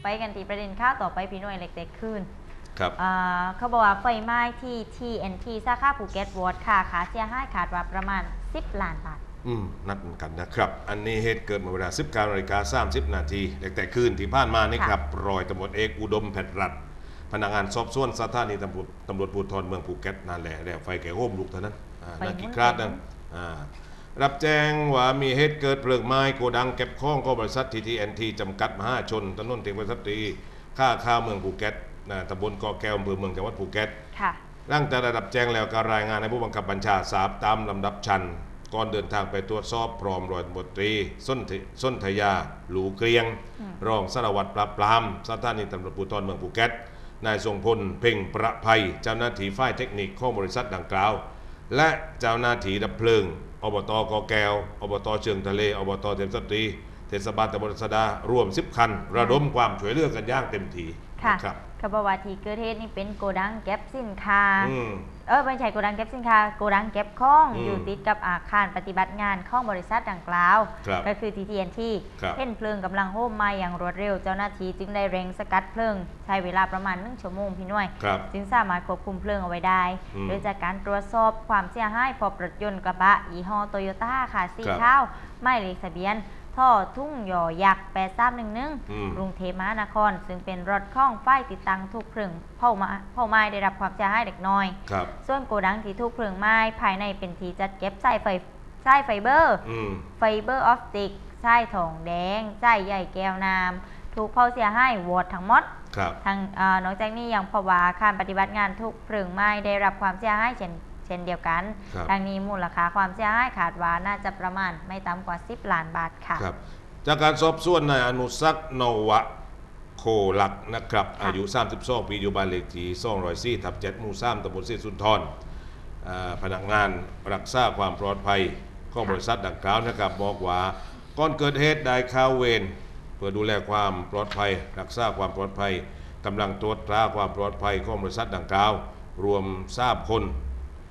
ไปกันที่ประเด็นข่าวต่อไปพี่หน่วยเล็กๆขึ้นครับเขาบอกว่าไฟไหม้ที่ TNT สาขาภูเก็ตวอร์ดค่าเสียหายขาดว่าประมาณ10 ล้านบาทนัดกันนะครับอันนี้เหตุเกิดเมื่อเวลา 19:30 น.แต่คืนที่ผ่านมานี่ครับร้อยตำรวจเอกอุดมแผ่นรัตน์พนักงานสอบสวนสถานีตำรวจภูธรเมืองภูเก็ตนั่นแหละแล้วไฟแก่โหมลุกเท่านั้นนากิคราดนั้นรับแจ้งว่ามีเหตุเกิดเพลิงไหม้โกดังเก็บของของบริษัท TNT จำกัดมหาชนถนนเทพสตรีข้าเมืองภูเก็ตตำบลเกาะแก้วอำเภอเมืองจังหวัดภูเก็ตหลังจากได้รับแจ้งแล้วก็รายงานให้ผู้บังคับบัญชาทราบตามลำดับชั้นก่อนเดินทางไปตรวจสอบพร้อมร้อยตำรวจตรีส้นทยาหลูเกรียงรองสารวัตรปราบปรามสถานีตำรวจภูธรเมืองภูเก็ตนายทรงพลเพ่งประภัยเจ้าหน้าที่ฝ่ายเทคนิคของบริษัทดังกล่าวและเจ้าหน้าที่ดับเพลิงอบต.เกาะแก้วอบต.เชิงทะเลอบต.เทพสตรีเทศบาลตำบลสะดารวม10 คันระดมความช่วยเหลือกันอย่างเต็มที่ครับขบวนที่เกิดเหตุนี่เป็นโกดังเก็บสินค้าไม่ใช่โกดังเก็บสินค้าโกดังเก็บของอยู่ติดกับอาคารปฏิบัติงานของบริษัทดังกล่าวก็คือ TNT เห็นเพลิงกำลังโหมไหม้อย่างรวดเร็วเจ้าหน้าที่จึงได้เร่งสกัดเพลิงใช้เวลาประมาณ1 ชั่วโมงพี่น้อยจึงสามารถควบคุมเพลิงเอาไว้ได้โดยจากการตรวจสอบความเสียหายพบรถยนต์กระบะยี่ห้อโตโยต้าค่ะสีขาวหมายเลขทะเบียนท่อทุ่งหย่อยักษ์8311กรุงเทพมหานครซึ่งเป็นรถข้องไฟติดตั้งถูกเพลิงเผาไหม้ได้รับความเสียหายเล็กน้อยส่วนโกดังที่ถูกเพลิงไหม้ภายในเป็นที่จัดเก็บสายไฟเบอร์ออปติกสายทองแดงสายใหญ่แก้วน้ำถูกเผาเสียหายวอดทั้งหมดทางนอกจากนี้ยังพบว่าอาคารปฏิบัติงานถูกเพลิงไหม้ได้รับความเสียหายเช่นเดียวกันทางนี้มูลค่าความเสียหายขาดว่าน่าจะประมาณไม่ต่ำกว่า10 ล้านบาทค่ะจากการสอบสวนนายอนุสักนวะโคลักนะครับอายุ32 ปีอยู่บ้านเลขที่204/7 หมู่ 3 ตำบลศรีสุนทรพนักงานรักษาความปลอดภัยของบริษัทดังกล่าวนะครับบอกว่าก่อนเกิดเหตุได้เข้าเวรเพื่อดูแลความปลอดภัยรักษาความปลอดภัยกำลังตรวจตราความปลอดภัยของบริษัทดังกล่าวรวม3 คน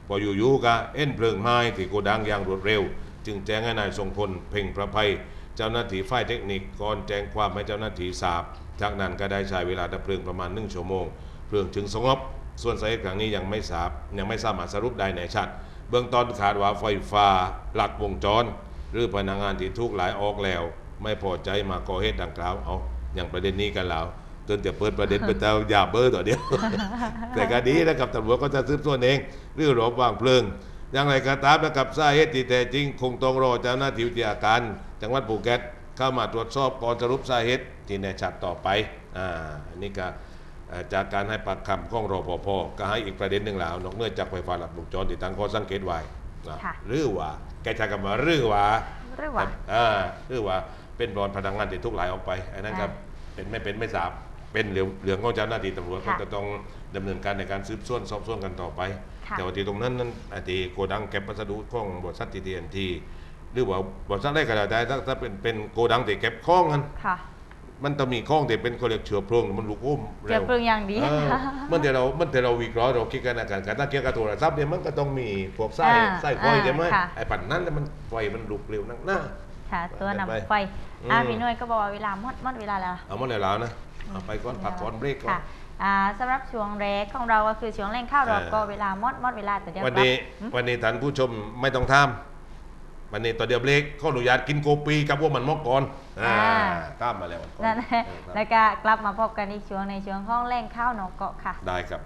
พออยู่ๆก็เอ็นเพลิงไหม้ที่โกดังอย่างรวดเร็วจึงแจ้งให้นายทรงพลเพ่งประภัยเจ้าหน้าที่ฝ่ายเทคนิคก่อนแจ้งความให้เจ้าหน้าที่ทราบจากนั้นก็ได้ใช้เวลาดับเพลิงประมาณ1 ชั่วโมงเพลิงจึงสงบส่วนสาเหตุครั้งนี้ยังไม่สามารถสรุปได้แน่ชัดเบื้องต้นคาดว่าไฟฟ้าลัดวงจรหรือพนักงานที่ถูกหลายออกแล้วไม่พอใจมาก่อเหตุดังกล่าวเอาอย่างประเด็นนี้กันแล้วจนจะเปิดประเด็นเป็นเจ้าอย่าเบอร์ต่อเดียว แต่การนี้นะครับตำรวจก็จะสืบสวนเองเรื่องระวางเพลิงอย่างไรก็ตามนะครับสาเหตุที่แท้จริงคงต้องรอเจ้าหน้าที่วิทยาการจังหวัดภูเก็ตเข้ามาตรวจสอบก่อนสรุปสาเหตุที่แน่ชัดต่อไปอันนี้ก็จากการให้ปากคำของรปภ.ก็ให้อีกประเด็นหนึ่งแล้วนอกเหนือจากไฟฟ้าลัดวงจรที่ตั้งข้อสังเกตไว้หรือว่าแกจะกำมาหรือว่าเป็นบอลพนักงานที่ทุกหลายออกไปอันนั้นครับเป็นไม่ทราบเป็นเหลืองของเจ้าหน้าที่ตำรวจก็จะต้องดำเนินการในการสืบสวนสอบสวนกันต่อไปแต่ว่าที่ตรงนั้นที่โกดังเก็บวัสดุของบริษัท TNT หรือว่าบริษัทได้ก็ได้ถ้าเป็นโกดังที่เก็บของนั้นมันต้องมีของที่เป็นเขาเรียกเชื้อเพลิงมันลุกอุ้มเชื้อเพลิงอย่างดีเมื่อเราวิเคราะห์เราคิดกันการตั้งเกี่ยวกับโทรศัพท์เนี่ยมันก็ต้องมีพวกไส้ไฟใช่ไหมไอ้ปั่นนั้นแล้วมันไฟมันลุกเร็วนักหน้าตัวนำไฟพี่น้อยก็บอกว่าเวลาหมดเวลาแล้วหมดแล้วนะไปก่อนพักก่อนเบรกก่อนสำหรับช่วงแรกของเราก็คือช่วงแรงข้าวเราก็เวลาหมดเวลาแต่เดียววันนี้ท่านผู้ชมไม่ต้องทำวันนี้ต่อเดียวเบรกขออนุญาตกินโกปีกับว่ามันมอกก่อนตามมาแล้วแล้วก็กลับมาพบกันในช่วงของแรงข้าวนกเกาะค่ะได้ครับ